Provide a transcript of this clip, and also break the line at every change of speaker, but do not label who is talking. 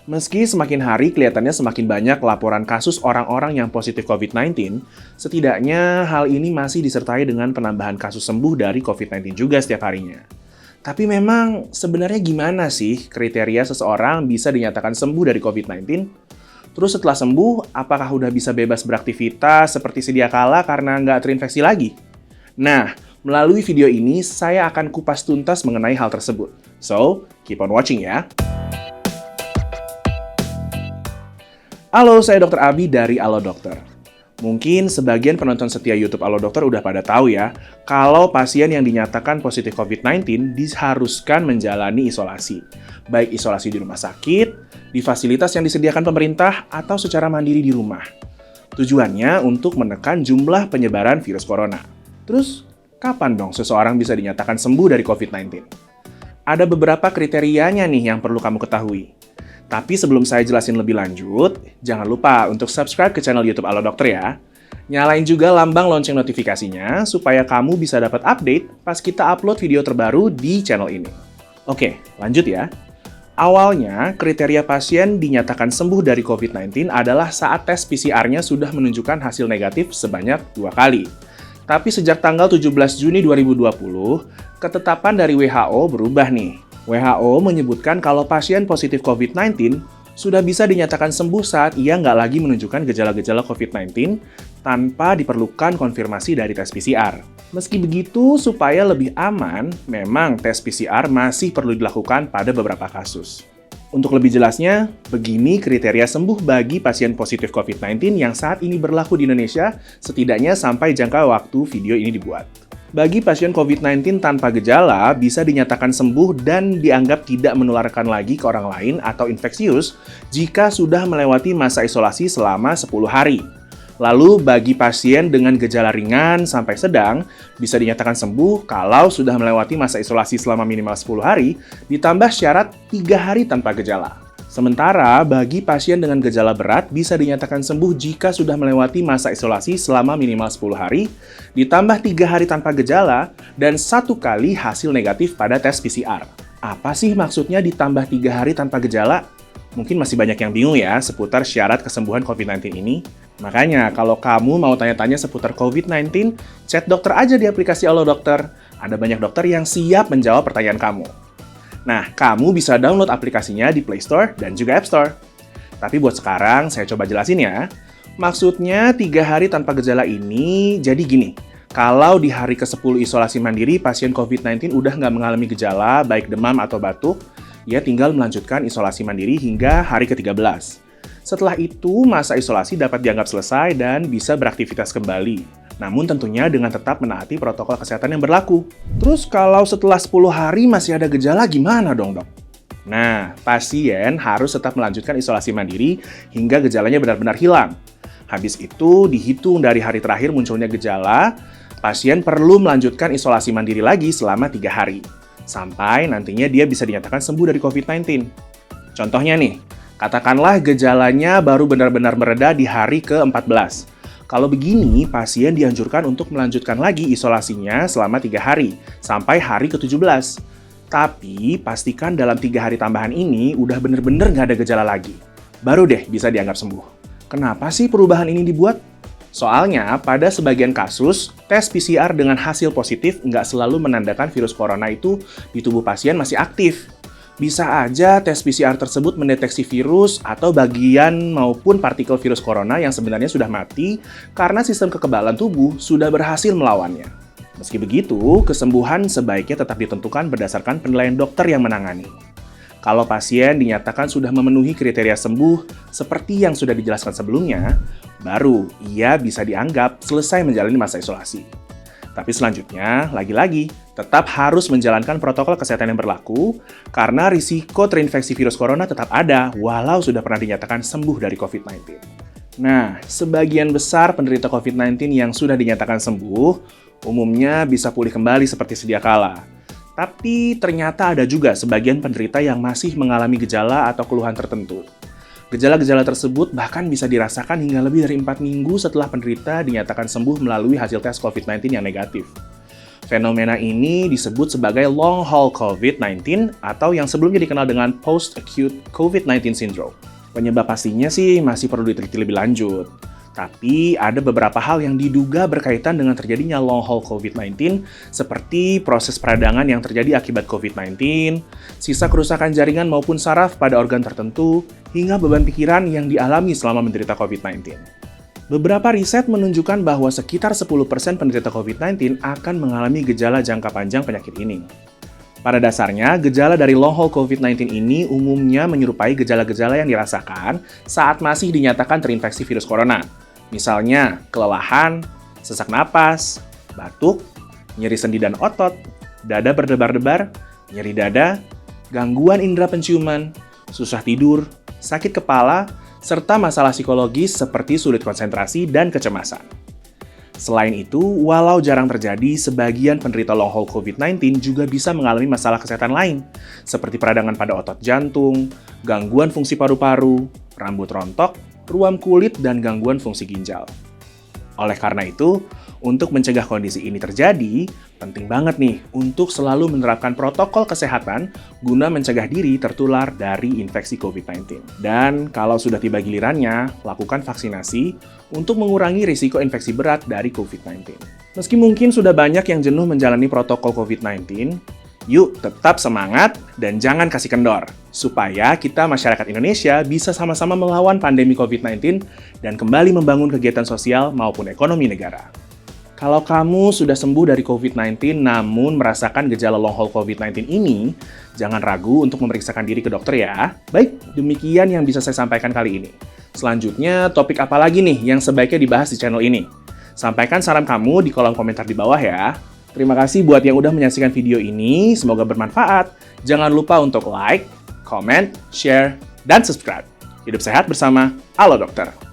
Meski semakin hari kelihatannya semakin banyak laporan kasus orang-orang yang positif COVID-19, setidaknya hal ini masih disertai dengan penambahan kasus sembuh dari COVID-19 juga setiap harinya. Tapi memang sebenarnya gimana sih kriteria seseorang bisa dinyatakan sembuh dari COVID-19? Terus setelah sembuh, apakah udah bisa bebas beraktivitas seperti sedia kala karena nggak terinfeksi lagi? Nah, melalui video ini saya akan kupas tuntas mengenai hal tersebut. So, keep on watching ya! Halo, saya Dr. Abi dari Alo Dokter. Mungkin sebagian penonton setia YouTube Alo Dokter udah pada tahu ya, kalau pasien yang dinyatakan positif COVID-19 diharuskan menjalani isolasi. Baik isolasi di rumah sakit, di fasilitas yang disediakan pemerintah, atau secara mandiri di rumah. Tujuannya untuk menekan jumlah penyebaran virus corona. Terus, kapan dong seseorang bisa dinyatakan sembuh dari COVID-19? Ada beberapa kriterianya nih yang perlu kamu ketahui. Tapi sebelum saya jelasin lebih lanjut, jangan lupa untuk subscribe ke channel YouTube Alo Dokter ya. Nyalain juga lambang lonceng notifikasinya supaya kamu bisa dapat update pas kita upload video terbaru di channel ini. Oke, lanjut ya. Awalnya, kriteria pasien dinyatakan sembuh dari COVID-19 adalah saat tes PCR-nya sudah menunjukkan hasil negatif sebanyak 2 kali. Tapi sejak tanggal 17 Juni 2020, ketetapan dari WHO berubah nih. WHO menyebutkan kalau pasien positif COVID-19 sudah bisa dinyatakan sembuh saat ia nggak lagi menunjukkan gejala-gejala COVID-19 tanpa diperlukan konfirmasi dari tes PCR. Meski begitu, supaya lebih aman, memang tes PCR masih perlu dilakukan pada beberapa kasus. Untuk lebih jelasnya, begini kriteria sembuh bagi pasien positif COVID-19 yang saat ini berlaku di Indonesia, setidaknya sampai jangka waktu video ini dibuat. Bagi pasien COVID-19 tanpa gejala bisa dinyatakan sembuh dan dianggap tidak menularkan lagi ke orang lain atau infeksius jika sudah melewati masa isolasi selama 10 hari. Lalu bagi pasien dengan gejala ringan sampai sedang bisa dinyatakan sembuh kalau sudah melewati masa isolasi selama minimal 10 hari ditambah syarat 3 hari tanpa gejala. Sementara, bagi pasien dengan gejala berat bisa dinyatakan sembuh jika sudah melewati masa isolasi selama minimal 10 hari, ditambah 3 hari tanpa gejala, dan 1 kali hasil negatif pada tes PCR. Apa sih maksudnya ditambah 3 hari tanpa gejala? Mungkin masih banyak yang bingung ya seputar syarat kesembuhan COVID-19 ini. Makanya, kalau kamu mau tanya-tanya seputar COVID-19, chat dokter aja di aplikasi Alo Dokter. Ada banyak dokter yang siap menjawab pertanyaan kamu. Nah, kamu bisa download aplikasinya di Play Store dan juga App Store. Tapi buat sekarang, saya coba jelasin ya. Maksudnya, 3 hari tanpa gejala ini jadi gini. Kalau di hari ke-10 isolasi mandiri, pasien COVID-19 udah nggak mengalami gejala, baik demam atau batuk, ia tinggal melanjutkan isolasi mandiri hingga hari ke-13. Setelah itu, masa isolasi dapat dianggap selesai dan bisa beraktivitas kembali. Namun tentunya dengan tetap menaati protokol kesehatan yang berlaku. Terus kalau setelah 10 hari masih ada gejala gimana dong, dok? Nah, pasien harus tetap melanjutkan isolasi mandiri hingga gejalanya benar-benar hilang. Habis itu dihitung dari hari terakhir munculnya gejala, pasien perlu melanjutkan isolasi mandiri lagi selama 3 hari. Sampai nantinya dia bisa dinyatakan sembuh dari COVID-19. Contohnya nih, katakanlah gejalanya baru benar-benar mereda di hari ke-14. Kalau begini, pasien dianjurkan untuk melanjutkan lagi isolasinya selama 3 hari, sampai hari ke-17. Tapi, pastikan dalam 3 hari tambahan ini udah bener-bener nggak ada gejala lagi. Baru deh bisa dianggap sembuh. Kenapa sih perubahan ini dibuat? Soalnya, pada sebagian kasus, tes PCR dengan hasil positif nggak selalu menandakan virus corona itu di tubuh pasien masih aktif. Bisa aja tes PCR tersebut mendeteksi virus atau bagian maupun partikel virus corona yang sebenarnya sudah mati karena sistem kekebalan tubuh sudah berhasil melawannya. Meski begitu, kesembuhan sebaiknya tetap ditentukan berdasarkan penilaian dokter yang menangani. Kalau pasien dinyatakan sudah memenuhi kriteria sembuh seperti yang sudah dijelaskan sebelumnya, baru ia bisa dianggap selesai menjalani masa isolasi. Tapi selanjutnya, lagi-lagi, tetap harus menjalankan protokol kesehatan yang berlaku karena risiko terinfeksi virus corona tetap ada walau sudah pernah dinyatakan sembuh dari COVID-19. Nah, sebagian besar penderita COVID-19 yang sudah dinyatakan sembuh, umumnya bisa pulih kembali seperti sedia kala. Tapi ternyata ada juga sebagian penderita yang masih mengalami gejala atau keluhan tertentu. Gejala-gejala tersebut bahkan bisa dirasakan hingga lebih dari 4 minggu setelah penderita dinyatakan sembuh melalui hasil tes COVID-19 yang negatif. Fenomena ini disebut sebagai long haul COVID-19 atau yang sebelumnya dikenal dengan post-acute COVID-19 syndrome. Penyebab pastinya sih masih perlu diteliti lebih lanjut. Tapi ada beberapa hal yang diduga berkaitan dengan terjadinya long haul COVID-19 seperti proses peradangan yang terjadi akibat COVID-19, sisa kerusakan jaringan maupun saraf pada organ tertentu, hingga beban pikiran yang dialami selama menderita COVID-19. Beberapa riset menunjukkan bahwa sekitar 10% penderita COVID-19 akan mengalami gejala jangka panjang penyakit ini. Pada dasarnya, gejala dari long haul COVID-19 ini umumnya menyerupai gejala-gejala yang dirasakan saat masih dinyatakan terinfeksi virus corona. Misalnya, kelelahan, sesak napas, batuk, nyeri sendi dan otot, dada berdebar-debar, nyeri dada, gangguan indera penciuman, susah tidur, sakit kepala, serta masalah psikologis seperti sulit konsentrasi dan kecemasan. Selain itu, walau jarang terjadi, sebagian penderita long haul COVID-19 juga bisa mengalami masalah kesehatan lain, seperti peradangan pada otot jantung, gangguan fungsi paru-paru, rambut rontok, ruam kulit, dan gangguan fungsi ginjal. Oleh karena itu, untuk mencegah kondisi ini terjadi, penting banget nih untuk selalu menerapkan protokol kesehatan guna mencegah diri tertular dari infeksi COVID-19. Dan kalau sudah tiba gilirannya, lakukan vaksinasi untuk mengurangi risiko infeksi berat dari COVID-19. Meski mungkin sudah banyak yang jenuh menjalani protokol COVID-19, yuk tetap semangat dan jangan kasih kendor, supaya kita masyarakat Indonesia bisa sama-sama melawan pandemi COVID-19 dan kembali membangun kegiatan sosial maupun ekonomi negara. Kalau kamu sudah sembuh dari COVID-19 namun merasakan gejala long haul COVID-19 ini, jangan ragu untuk memeriksakan diri ke dokter ya. Baik, demikian yang bisa saya sampaikan kali ini. Selanjutnya, topik apa lagi nih yang sebaiknya dibahas di channel ini? Sampaikan saran kamu di kolom komentar di bawah ya. Terima kasih buat yang udah menyaksikan video ini, semoga bermanfaat. Jangan lupa untuk like, comment, share, dan subscribe. Hidup sehat bersama Halo Dokter.